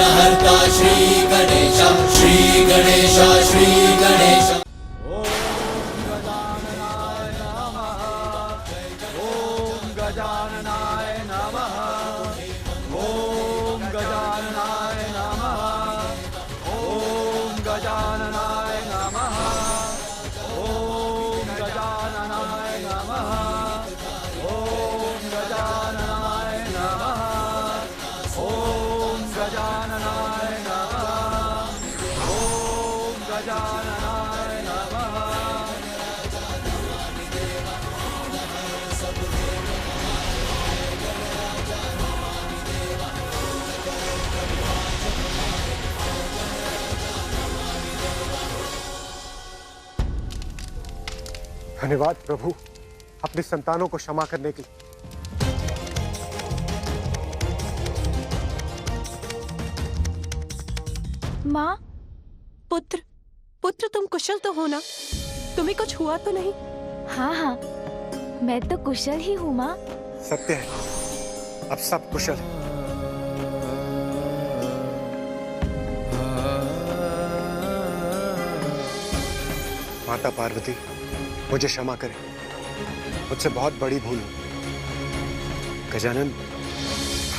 विघ्नहर्ता श्री गणेश, श्री गणेश, श्री गणेश। ओम गजाननाय नमः, ओम गजाननाय नमः, ओम गजाननाय नमः, ओम गजाननाय नमः, ओम गजाननाय नमः, ओम गजाननाय नमः, ओम गजाननाय नमः। धन्यवाद प्रभु, अपनी संतानों को क्षमा करने के लिए। माँ, पुत्र, पुत्र तुम कुशल तो हो ना? तुम्हें कुछ हुआ तो नहीं? हाँ हाँ, मैं तो कुशल ही हूँ माँ। सत्य है, अब सब कुशल है। माता पार्वती, मुझे क्षमा करें, मुझसे बहुत बड़ी भूल हुई। गजानन,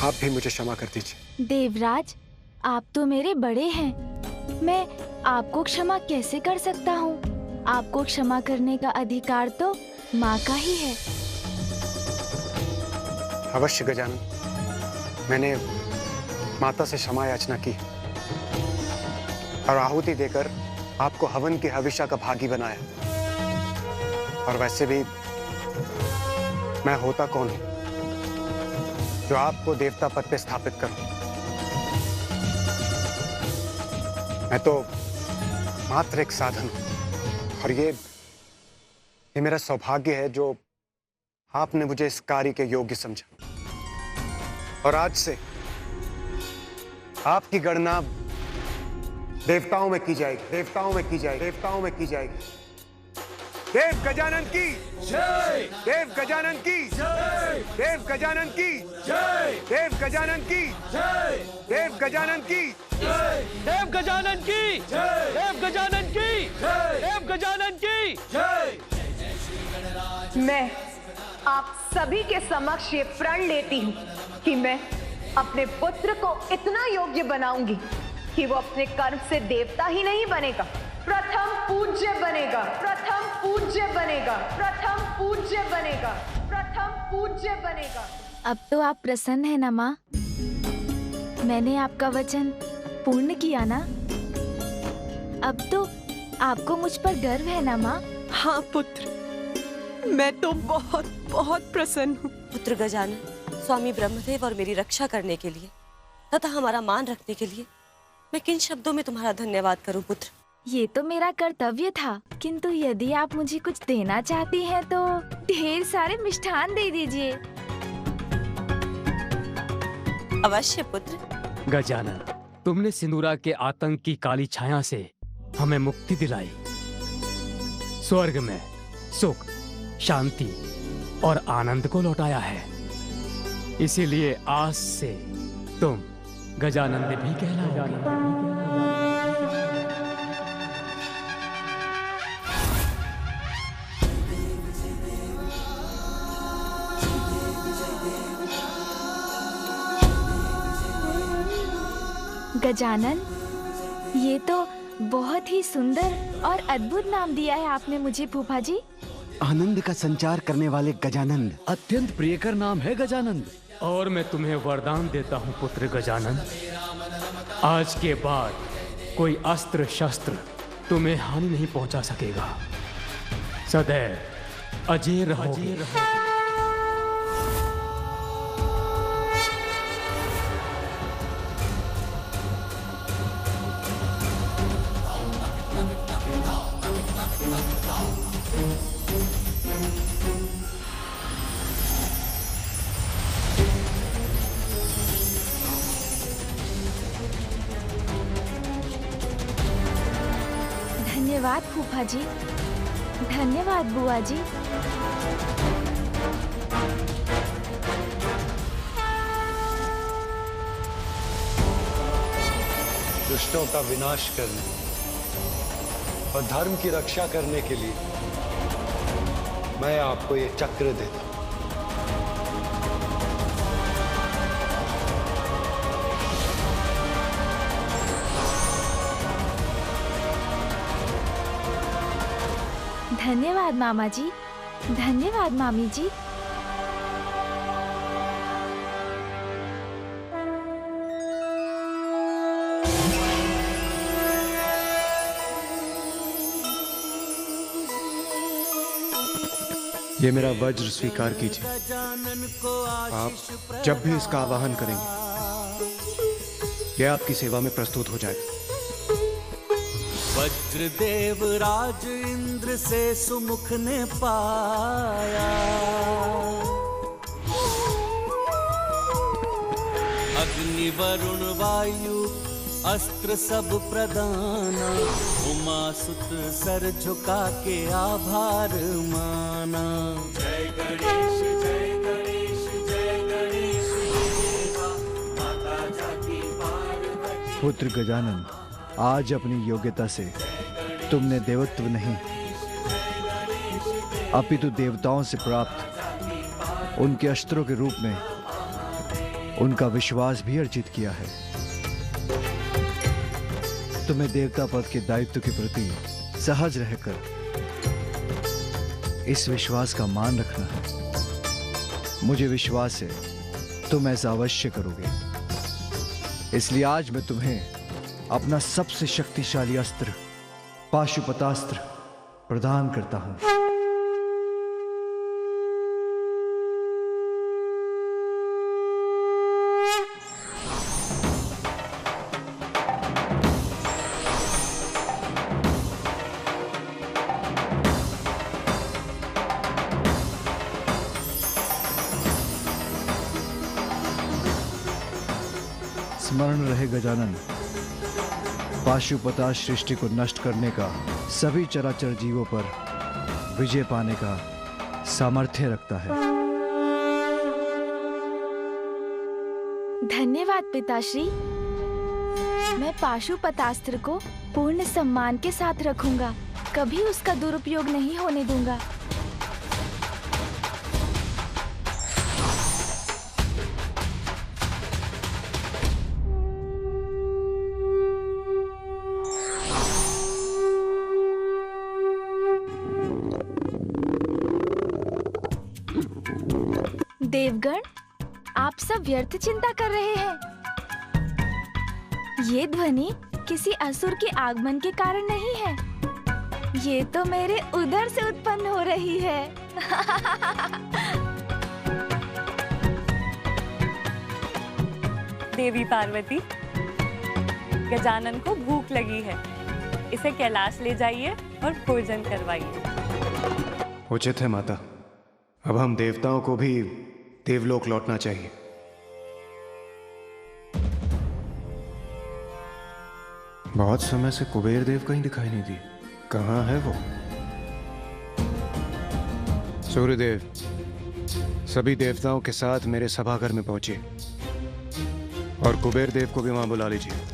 आप भी मुझे क्षमा कर दीजिए। देवराज, आप तो मेरे बड़े हैं, मैं आपको क्षमा कैसे कर सकता हूँ? आपको क्षमा करने का अधिकार तो माँ का ही है। अवश्य गजानन, मैंने माता से क्षमा याचना की और आहुति देकर आपको हवन की हविष्या का भागी बनाया। और वैसे भी मैं होता कौन हूं जो आपको देवता पद पे स्थापित करूं? मैं तो मात्र एक साधन हूं और ये मेरा सौभाग्य है जो आपने मुझे इस कार्य के योग्य समझा। और आज से आपकी गणना देवताओं में की जाएगी, देवताओं में की जाएगी, देवताओं में की जाएगी। देव गजानन की जय, देव गजानन की जय, देव गजानन की जय, देव गजानन की जय, देव गजानन की जय, देव गजानन की जय, देव गजानन की जय, देव गजानन की जय। मैं आप सभी के समक्ष ये प्रण लेती हूँ कि मैं अपने पुत्र को इतना योग्य बनाऊंगी कि वो अपने कर्म से देवता ही नहीं बनेगा, प्रथम पूज्य बनेगा, प्रथम पूज्य बनेगा, प्रथम पूज्य बनेगा, प्रथम पूज्य बनेगा। अब तो आप प्रसन्न हैं ना माँ? मैंने आपका वचन पूर्ण किया ना? अब तो आपको मुझ पर गर्व है ना माँ? हाँ पुत्र, मैं तो बहुत बहुत प्रसन्न हूँ। पुत्र गजानन, स्वामी ब्रह्मदेव और मेरी रक्षा करने के लिए तथा हमारा मान रखने के लिए मैं किन शब्दों में तुम्हारा धन्यवाद करूं पुत्र? ये तो मेरा कर्तव्य था, किंतु यदि आप मुझे कुछ देना चाहती हैं तो ढेर सारे मिष्ठान दे दीजिए। अवश्य पुत्र। गजानन, तुमने सिंदूरा के आतंक की काली छाया से हमें मुक्ति दिलाई। स्वर्ग में सुख, शांति और आनंद को लौटाया है। इसीलिए आज से तुम गजानंद भी कहलाओगे। गजानन, ये तो बहुत ही सुंदर और अद्भुत नाम दिया है आपने मुझे फूफा जी। आनंद का संचार करने वाले गजानंद, अत्यंत प्रियकर नाम है गजानंद। और मैं तुम्हें वरदान देता हूँ पुत्र गजानन, आज के बाद कोई अस्त्र शस्त्र तुम्हें हानि नहीं पहुंचा सकेगा। सदैव अजय रहोगे। धन्यवाद फूफा जी, धन्यवाद बुआ जी। दुष्टों का विनाश करने और धर्म की रक्षा करने के लिए मैं आपको ये चक्र देता हूं। धन्यवाद मामा जी, धन्यवाद मामी जी। ये मेरा वज्र स्वीकार कीजिए। आप जब भी इसका आवाहन करेंगे यह आपकी सेवा में प्रस्तुत हो जाएगा। वज्रदेव राज इंद्र से सुमुख ने पाया, अग्नि वरुण वायु अस्त्र सब प्रदाना, उमा सुत सर झुका के आभार माना। जय गणेश जय गणेश जय गणेश देवा, माता जाकी पार्वती। पुत्र गजानन, आज अपनी योग्यता से तुमने देवत्व नहीं अपितु देवताओं से प्राप्त उनके अस्त्रों के रूप में उनका विश्वास भी अर्जित किया है। तुम्हें देवता पद के दायित्व के प्रति सहज रहकर इस विश्वास का मान रखना है। मुझे विश्वास है तुम ऐसा अवश्य करोगे, इसलिए आज मैं तुम्हें अपना सबसे शक्तिशाली अस्त्र पाशुपतास्त्र प्रदान करता हूं। स्मरण रहे गजानन, पाशुपता सृष्टि को नष्ट करने का, सभी चराचर जीवों पर विजय पाने का सामर्थ्य रखता है। धन्यवाद पिताश्री। मैं पाशुपतास्त्र को पूर्ण सम्मान के साथ रखूंगा, कभी उसका दुरुपयोग नहीं होने दूंगा। देवगण, आप सब व्यर्थ चिंता कर रहे हैं। ये ध्वनि किसी असुर के आगमन के कारण नहीं है, ये तो मेरे उदर से उत्पन्न हो रही है। देवी पार्वती, गजानन को भूख लगी है, इसे कैलाश ले जाइए और भोजन करवाइए। उचित है माता, अब हम देवताओं को भी देवलोक लौटना चाहिए। बहुत समय से कुबेर देव कहीं दिखाई नहीं दी, कहाँ है वो? सूर्यदेव, सभी देवताओं के साथ मेरे सभाघर में पहुंचे और कुबेर देव को भी वहां बुला लीजिए।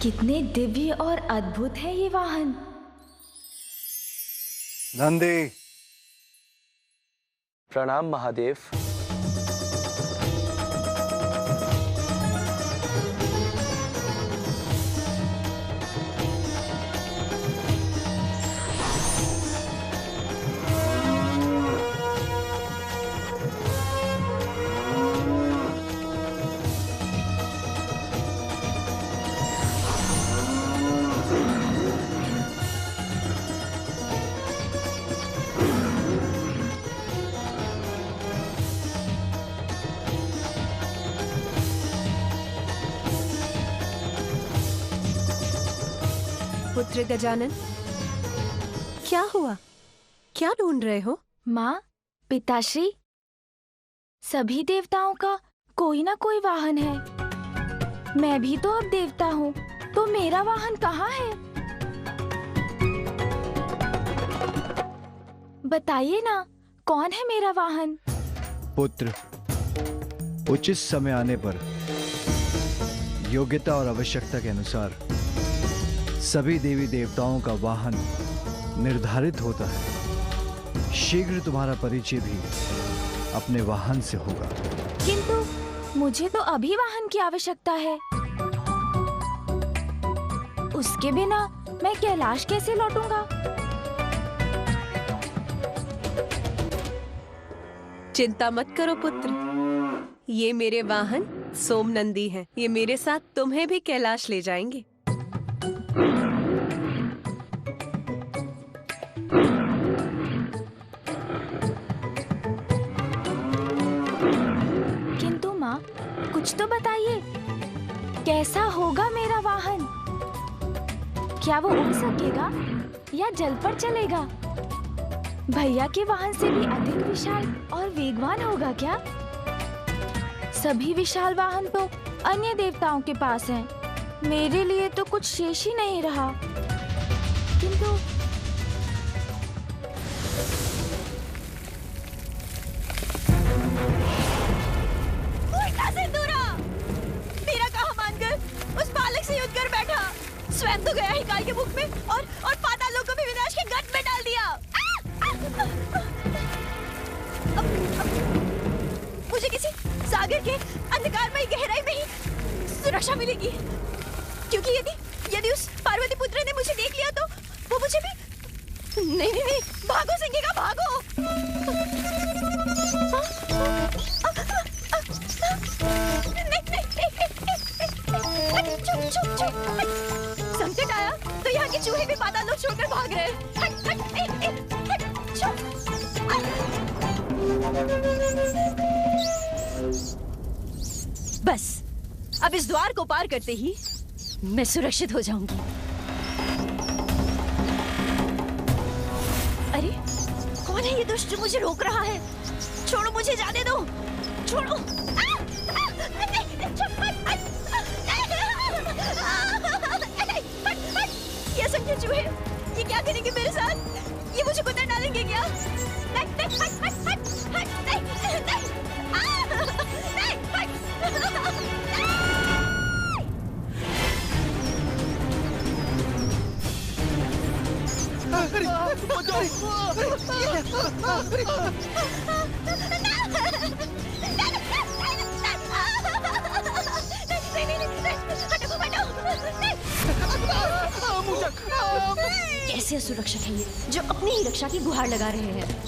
कितने दिव्य और अद्भुत है ये वाहन। नंदी। प्रणाम महादेव। पुत्र गजानन, क्या हुआ? क्या ढूंढ रहे हो? माँ, पिताश्री, सभी देवताओं का कोई ना कोई वाहन है। मैं भी तो अब देवता हूँ, तो मेरा वाहन कहाँ है? बताइए ना, कौन है मेरा वाहन? पुत्र, उचित समय आने पर योग्यता और आवश्यकता के अनुसार सभी देवी देवताओं का वाहन निर्धारित होता है। शीघ्र तुम्हारा परिचय भी अपने वाहन से होगा। किंतु मुझे तो अभी वाहन की आवश्यकता है। उसके बिना मैं कैलाश कैसे लौटूंगा? चिंता मत करो पुत्र, ये मेरे वाहन सोमनंदी हैं। ये मेरे साथ तुम्हें भी कैलाश ले जाएंगे। किंतु माँ, कुछ तो बताइए, कैसा होगा मेरा वाहन? क्या वो उड़ सकेगा या जल पर चलेगा? भैया के वाहन से भी अधिक विशाल और वेगवान होगा क्या? सभी विशाल वाहन तो अन्य देवताओं के पास हैं। मेरे लिए तो कुछ शेष ही नहीं रहा। किंतु मेरा कहा मानकर उस बालक से युद्ध कर बैठा, स्वयं तो गया ही काल के मुख में और पाताल को भी विनाश के गट में डाल दिया। मुझे किसी सागर के अंधकारमय गहराई में ही सुरक्षा मिलेगी, क्योंकि यदि उस पार्वती पुत्र ने मुझे देख लिया तो वो मुझे भी नहीं, भागो सिंगिका भागो। संकट आया तो यहाँ के चूहे भी पाताल लोक छोड़कर भाग रहे हैं। बस अब इस द्वार को पार करते ही मैं सुरक्षित हो जाऊंगी। अरे कौन है ये दुष्ट जो मुझे रोक रहा है? छोड़ो, मुझे जाने दो, छोड़ो। ये संख्या चूहे, ये क्या करेंगे मेरे साथ? ये मुझे कुतर डालेंगे क्या? कैसे असुरक्षक है ये, जो अपनी ही रक्षा की गुहार लगा रहे हैं।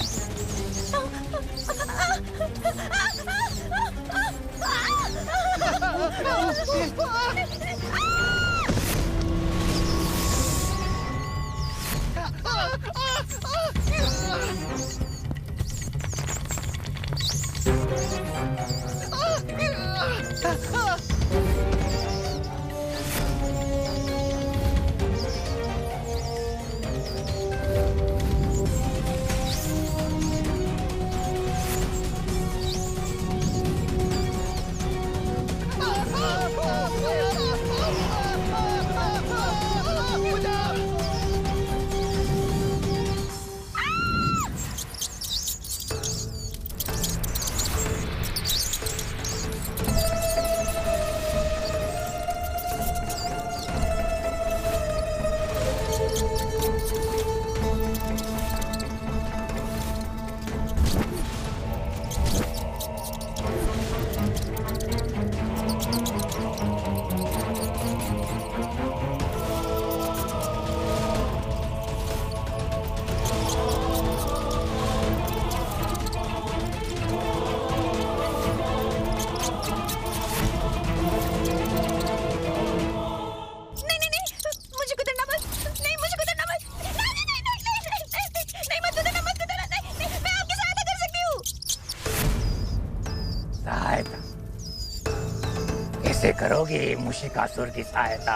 कैसे करोगे मुशिकासुर की सहायता?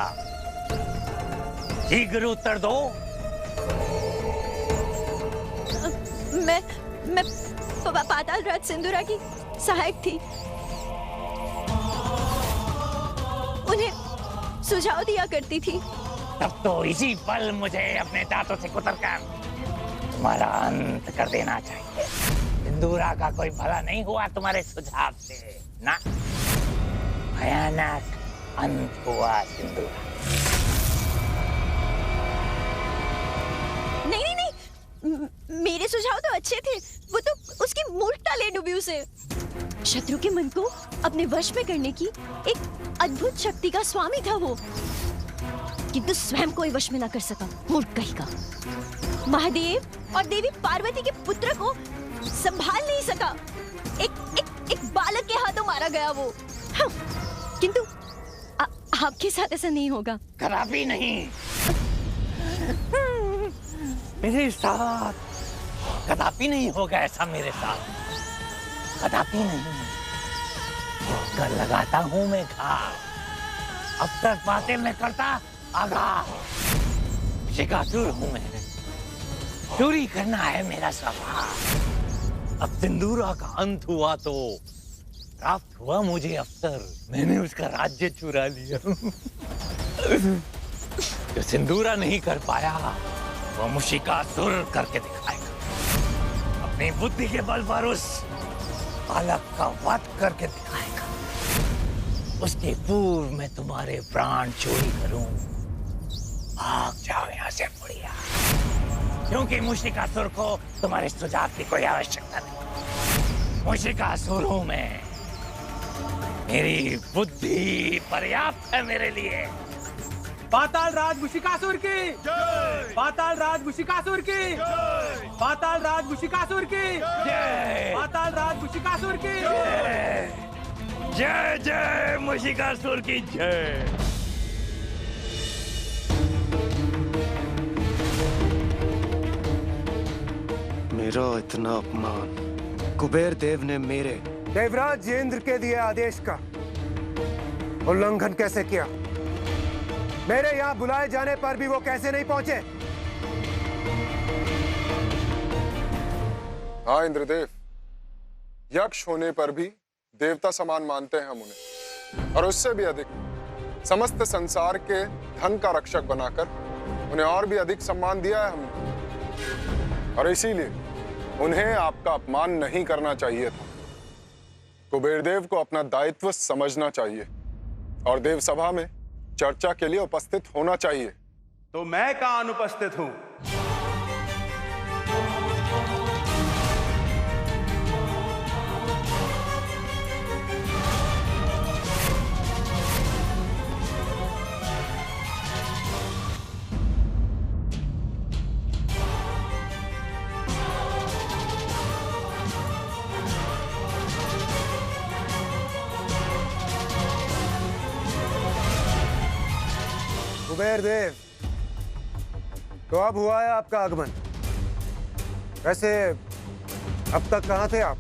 शीघ्र उत्तर दो। मैं पाताल राज सिंदूरा की सहायक थी। उन्हें सुझाव दिया करती थी। तब तो इसी पल मुझे अपने दांतों से कुतरकर तुम्हारा अंत कर देना चाहिए। सिंदूरा का कोई भला नहीं हुआ तुम्हारे सुझाव से ना, भयानक अंत हुआ सिंदूरा। नहीं, मेरे सुझाव तो अच्छे थे। वो तो उसकी मूर्ख टाले डूबी उसे। शत्रु के मन को अपने वश में करने की एक अद्भुत शक्ति का स्वामी था वो, किंतु स्वयं कोई वश में ना कर सका। मूर्ख कहीं का। महादेव और देवी पार्वती के पुत्र को संभाल नहीं सका। एक बालक के हाथों मारा गया वो। हाँ, किंतु आपके साथ ऐसा नहीं होगा। कदापि नहीं। मेरे साथ कदापि नहीं होगा ऐसा। मेरे साथ कदापि नहीं। कर लगाता हूं मैं घाव, अवसर पाते मैं करता आगाह। शिकासुर हूं मैं, चोरी करना है मेरा स्वभाव। अब सिंदूरा का अंत हुआ तो प्राप्त हुआ मुझे अवसर। मैंने उसका राज्य चुरा लिया। जो सिंदूरा नहीं कर पाया वो मुशिकासुर करके दिखाएगा। अपनी बुद्धि के बल पर उस बालक का वध करके दिखाएगा। उसके पूर्व मैं तुम्हारे प्राण चोरी करूं। भाग जाओ यहाँ से बुढ़िया, क्योंकि मुशिकासुर को तुम्हारे सुझाव की कोई आवश्यकता नहीं। मुशिकासुर हूं मैं, मेरी बुद्धि पर्याप्त है मेरे लिए। पाताल राज मुशिकासुर की जय। पाताल राज मुशिकासुर की जय। पाताल राज मुशिकासुर की जय। पाताल राज मुशिकासुर की जय। जय जय मुशिकासुर की जय। मेरा इतना अपमान कुबेर देव ने मेरे देवराज इंद्र के दिए आदेश का उल्लंघन कैसे किया? मेरे यहाँ बुलाए जाने पर भी वो कैसे नहीं पहुंचे? हाँ इंद्रदेव, यक्ष होने पर भी देवता समान मानते हैं हम उन्हें, और उससे भी अधिक समस्त संसार के धन का रक्षक बनाकर उन्हें और भी अधिक सम्मान दिया है हमने। और इसीलिए उन्हें आपका अपमान नहीं करना चाहिए था। कुबेरदेव को अपना दायित्व समझना चाहिए और देव सभा में चर्चा के लिए उपस्थित होना चाहिए। तो मैं कहाँ अनुपस्थित हूं? कुबेर देव, तो अब हुआ है आपका आगमन। वैसे अब तक कहाँ थे आप,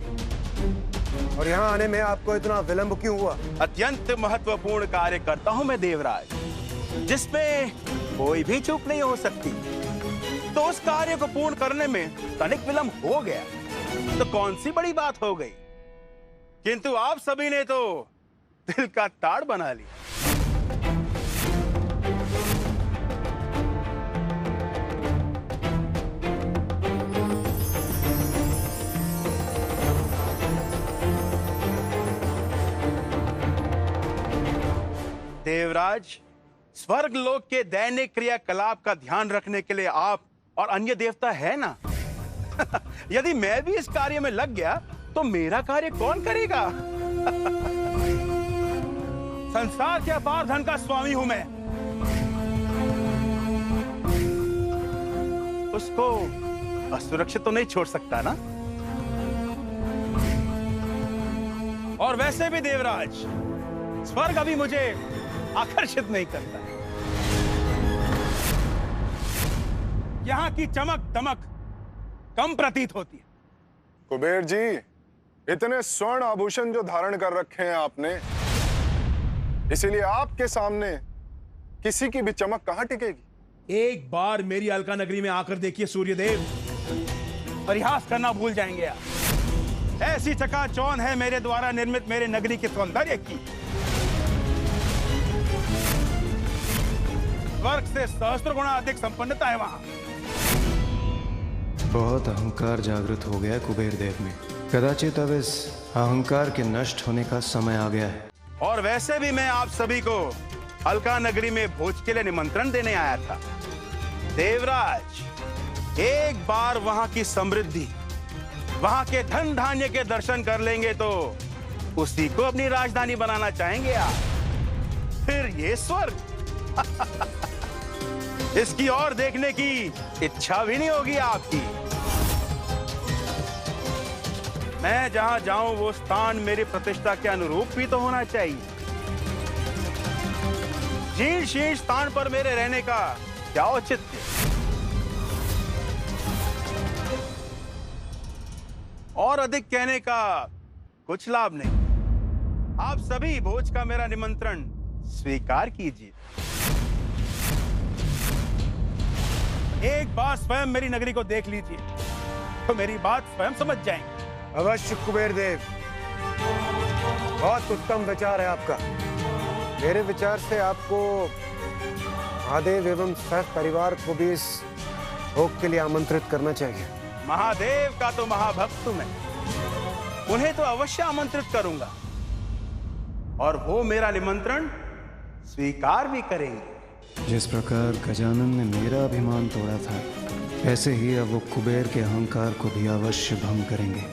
और यहाँ आने में आपको इतना विलंब क्यों हुआ? अत्यंत महत्वपूर्ण कार्य करता हूं मैं देवराज, जिसमें कोई भी चूक नहीं हो सकती। तो उस कार्य को पूर्ण करने में तनिक विलंब हो गया तो कौन सी बड़ी बात हो गई, किंतु आप सभी ने तो दिल का ताड़ बना लिया। देवराज, स्वर्ग लोक के दैनिक क्रियाकलाप का ध्यान रखने के लिए आप और अन्य देवता है ना। यदि मैं भी इस कार्य में लग गया तो मेरा कार्य कौन करेगा? संसार के अपार धन का स्वामी हूं मैं, उसको असुरक्षित तो नहीं छोड़ सकता ना। और वैसे भी देवराज, स्वर्ग अभी मुझे आकर्षित नहीं करता है। यहां की चमक दमक कम प्रतीत होती है। कुबेर जी, इतने स्वर्ण आभूषण जो धारण कर रखे हैं आपने, इसीलिए आपके सामने किसी की भी चमक कहां टिकेगी? एक बार मेरी अलका नगरी में आकर देखिए सूर्यदेव, परिहास करना भूल जाएंगे आप। ऐसी चकाचौंध है मेरे द्वारा निर्मित मेरे नगरी के सौंदर्य की, स्वर्ग से सहस्त्र गुना अधिक संपन्नता है वहां। बहुत अहंकार जागृत हो गया कुबेर देव में। कदाचित अब इस अहंकार के नष्ट होने का समय आ गया है। और वैसे भी मैं आप सभी को अलका नगरी में भोज के लिए निमंत्रण देने आया था। देवराज, एक बार वहां की समृद्धि, वहां के धन धान्य के दर्शन कर लेंगे तो उसी को अपनी राजधानी बनाना चाहेंगे आप। फिर ये स्वर्ग इसकी ओर देखने की इच्छा भी नहीं होगी आपकी। मैं जहां जाऊं वो स्थान मेरी प्रतिष्ठा के अनुरूप भी तो होना चाहिए। जीर्ण शीर्ण स्थान पर मेरे रहने का क्या औचित्य? और अधिक कहने का कुछ लाभ नहीं। आप सभी भोज का मेरा निमंत्रण स्वीकार कीजिए। एक बार स्वयं मेरी नगरी को देख लीजिए तो मेरी बात स्वयं समझ जाएंगे। अवश्य कुबेर देव, बहुत उत्तम विचार है आपका। मेरे विचार से आपको महादेव एवं सह परिवार को भी इस भोग के लिए आमंत्रित करना चाहिए। महादेव का तो महाभक्त हूं मैं, उन्हें तो अवश्य आमंत्रित करूंगा और वो मेरा निमंत्रण स्वीकार भी करेंगे। जिस प्रकार गजानन ने मेरा अभिमान तोड़ा था, ऐसे ही अब वो कुबेर के अहंकार को भी अवश्य भंग करेंगे।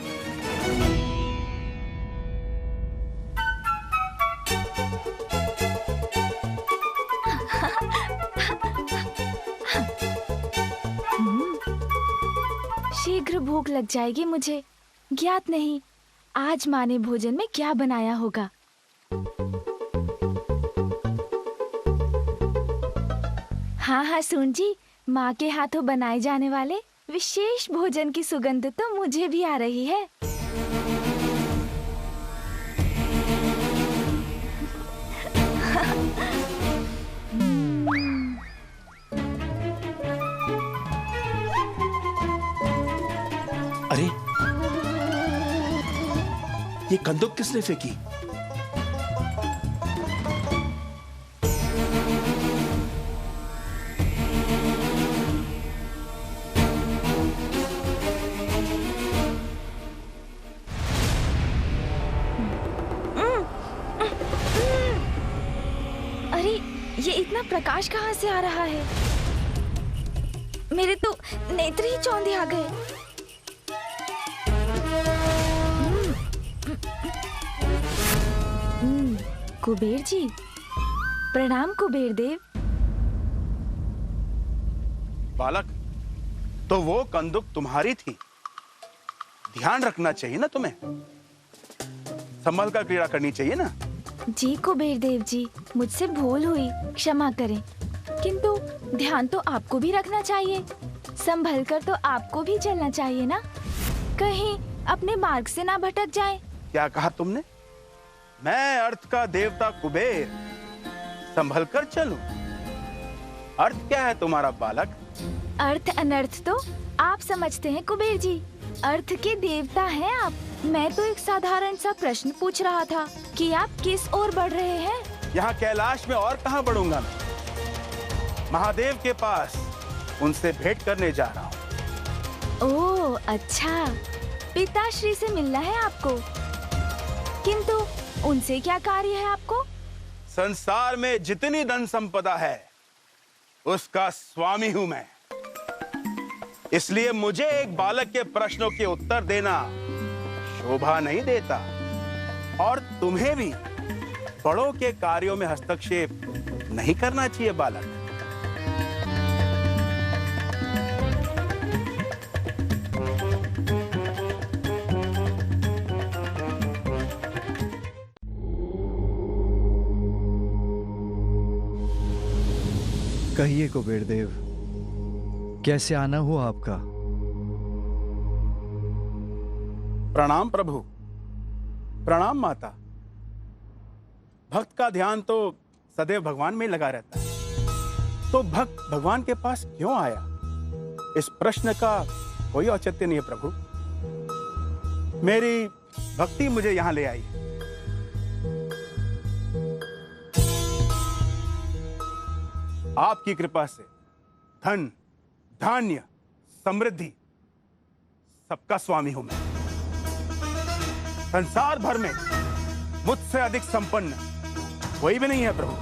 शीघ्र भूख लग जाएगी मुझे। ज्ञात नहीं आज माँ ने भोजन में क्या बनाया होगा। हाँ हाँ सुन जी, माँ के हाथों बनाए जाने वाले विशेष भोजन की सुगंध तो मुझे भी आ रही है। अरे ये कंदूक किसने फेंकी? अरे ये इतना प्रकाश कहाँ से आ रहा है? मेरे तो नेत्र ही चौंधे आ गए। कुबेर जी, प्रणाम कुबेर देव। बालक, तो वो कंदुक तुम्हारी थी। ध्यान रखना चाहिए ना तुम्हें, संभल कर क्रीड़ा करनी चाहिए ना। जी कुबेर देव जी, मुझसे भूल हुई, क्षमा करें। किंतु ध्यान तो आपको भी रखना चाहिए, संभल कर तो आपको भी चलना चाहिए ना, कहीं अपने मार्ग से ना भटक जाएं। क्या कहा तुमने? मैं अर्थ का देवता कुबेर संभल कर चलूं? अर्थ क्या है तुम्हारा बालक? अर्थ अनर्थ तो आप समझते हैं कुबेर जी, अर्थ के देवता हैं आप। मैं तो एक साधारण सा प्रश्न पूछ रहा था कि आप किस ओर बढ़ रहे हैं। यहाँ कैलाश में और कहाँ बढ़ूंगा मैं? महादेव के पास उनसे भेंट करने जा रहा हूँ। ओह अच्छा, पिताश्री से मिलना है आपको। किंतु उनसे क्या कार्य है आपको? संसार में जितनी धन संपदा है उसका स्वामी हूं मैं, इसलिए मुझे एक बालक के प्रश्नों के उत्तर देना शोभा नहीं देता। और तुम्हें भी बड़ों के कार्यों में हस्तक्षेप नहीं करना चाहिए बालक। कहिए कुबेर देव, कैसे आना हुआ आपका? प्रणाम प्रभु, प्रणाम माता। भक्त का ध्यान तो सदैव भगवान में लगा रहता है, तो भक्त भगवान के पास क्यों आया? इस प्रश्न का कोई औचित्य नहीं है प्रभु। मेरी भक्ति मुझे यहां ले आई। आपकी कृपा से धन, धान्य, समृद्धि सबका स्वामी हूं मैं। संसार भर में मुझसे अधिक संपन्न कोई भी नहीं है प्रभु।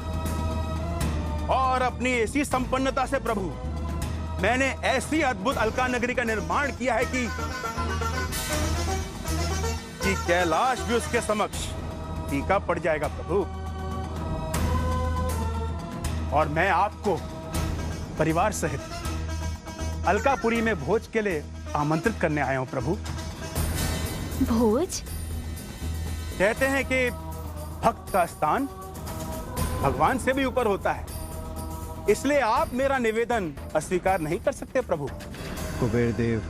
और अपनी ऐसी संपन्नता से प्रभु मैंने ऐसी अद्भुत अलका नगरी का निर्माण किया है कि कैलाश भी उसके समक्ष फीका पड़ जाएगा प्रभु। और मैं आपको परिवार सहित अलकापुरी में भोज के लिए आमंत्रित करने आया हूं प्रभु। भोज? कहते हैं कि भक्त का स्थान भगवान से भी ऊपर होता है, इसलिए आप मेरा निवेदन अस्वीकार नहीं कर सकते प्रभु। कुबेर देव,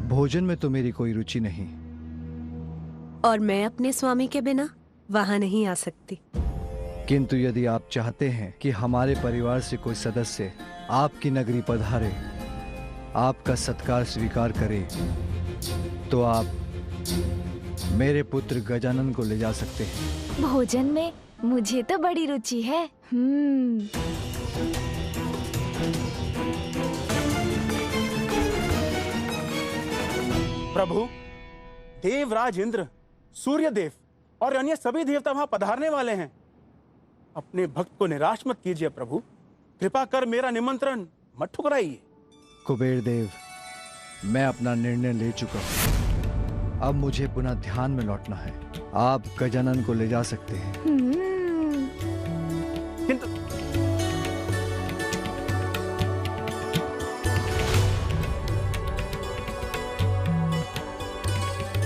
भोजन में तो मेरी कोई रुचि नहीं। और मैं अपने स्वामी के बिना वहां नहीं आ सकती। किंतु यदि आप चाहते हैं कि हमारे परिवार से कोई सदस्य आपकी नगरी पधारे, आपका सत्कार स्वीकार करे, तो आप मेरे पुत्र गजानन को ले जा सकते हैं। भोजन में मुझे तो बड़ी रुचि है। प्रभु, देवराज इंद्र, सूर्यदेव और अन्य सभी देवता वहां पधारने वाले हैं। अपने भक्त को निराश मत कीजिए प्रभु। कृपा कर मेरा निमंत्रण मत ठुकराइए। कुबेर देव, मैं अपना निर्णय ले चुका हूँ। अब मुझे पुनः ध्यान में लौटना है। आप गजानन को ले जा सकते हैं। किंतु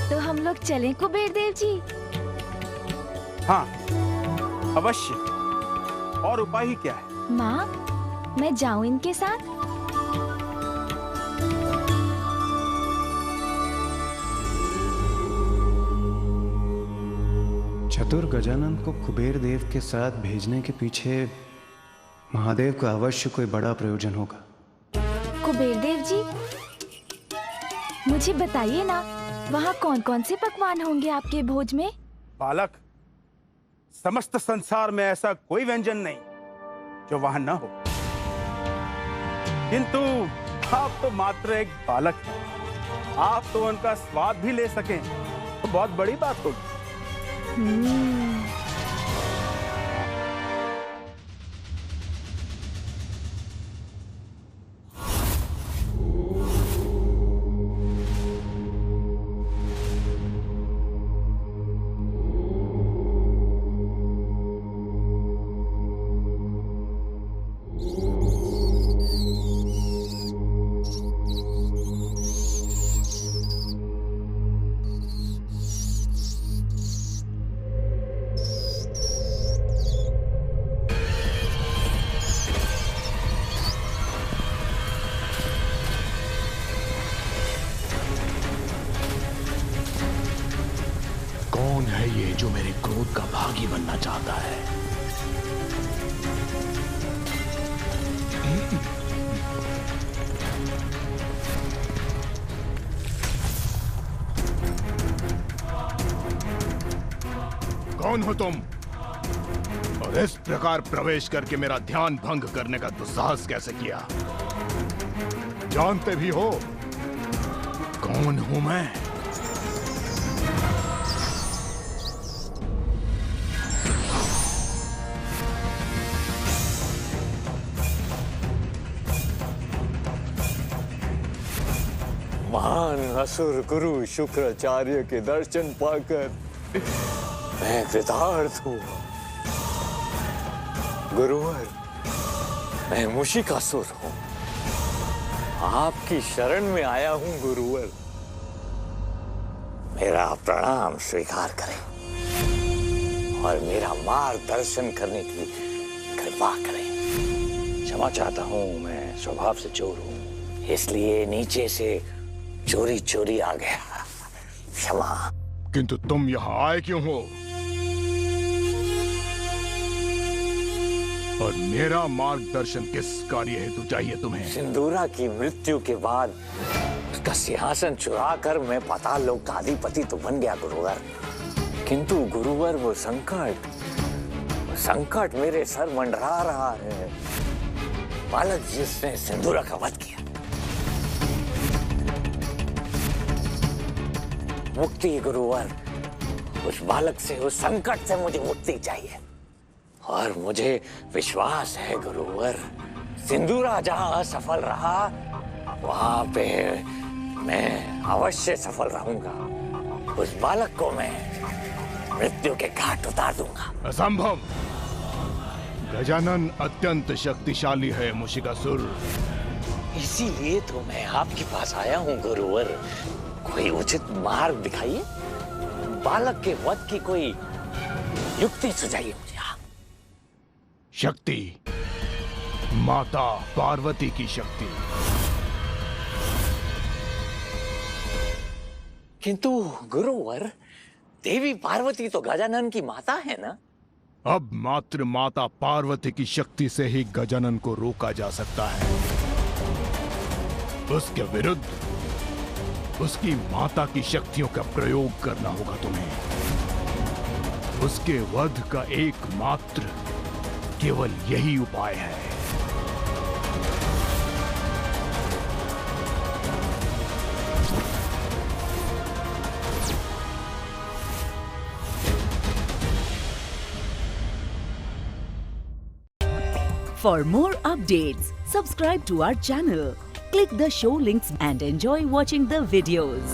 तो हम लोग चलें कुबेर देव जी? हाँ, अवश्य। और उपाय ही क्या है? माँ, मैं जाऊं इनके साथ? चतुर गजानन को कुबेर देव के साथ भेजने के पीछे महादेव का अवश्य कोई बड़ा प्रयोजन होगा। कुबेर देव जी, मुझे बताइए ना, वहाँ कौन कौन से पकवान होंगे आपके भोज में? बालक, समस्त संसार में ऐसा कोई व्यंजन नहीं जो वहां न हो। किंतु आप तो मात्र एक बालक हैं। आप तो उनका स्वाद भी ले सकें तो बहुत बड़ी बात होगी। कौन है ये जो मेरे क्रोध का भागी बनना चाहता है? कौन हो तुम? और इस प्रकार प्रवेश करके मेरा ध्यान भंग करने का दुस्साहस कैसे किया? जानते भी हो कौन हूं मैं? महान असुर गुरु शुक्राचार्य के दर्शन पाकर मैं कृतार्थ हूँ। गुरुवर, मैं मुशिकासुर हूँ। आपकी शरण में आया हूँ गुरुवर। मेरा प्रणाम स्वीकार करें और मेरा मार्गदर्शन करने की कृपा करें। क्षमा चाहता हूँ, मैं स्वभाव से चोर हूँ, इसलिए नीचे से चोरी चोरी आ गया। क्षमा। किंतु तुम यहाँ आए क्यों हो? और मेरा मार्गदर्शन किस कार्य हेतु चाहिए तुम्हें? सिंदूरा की मृत्यु के बाद उसका सिंहासन चुरा कर मैं पाताल लोक का अधिपति तो बन गया गुरुवर, किंतु गुरुवर वो संकट मेरे सर मंडरा रहा है। बालक जिसने सिंदूरा का वध किया, मुक्ति गुरुवर, उस बालक से, उस संकट से मुझे मुक्ति चाहिए। और मुझे विश्वास है गुरुवर, सिंदूरा जहां असफल रहा वहां पे मैं अवश्य सफल रहूंगा। उस बालक को मैं मृत्यु के घाट उतार दूंगा। असंभव। गजानन अत्यंत शक्तिशाली है मुशिकासुर। इसीलिए तो मैं आपके पास आया हूँ गुरुवर। कोई उचित मार्ग दिखाइए, बालक के वध की कोई युक्ति सुझाइए मुझे। शक्ति, माता पार्वती की शक्ति। किंतु गुरुवर, देवी पार्वती तो गजानन की माता है ना? अब मात्र माता पार्वती की शक्ति से ही गजानन को रोका जा सकता है। उसके विरुद्ध उसकी माता की शक्तियों का प्रयोग करना होगा तुम्हें। उसके वध का एकमात्र केवल यही उपाय है। For more updates, subscribe to our channel, click the show links and enjoy watching the videos.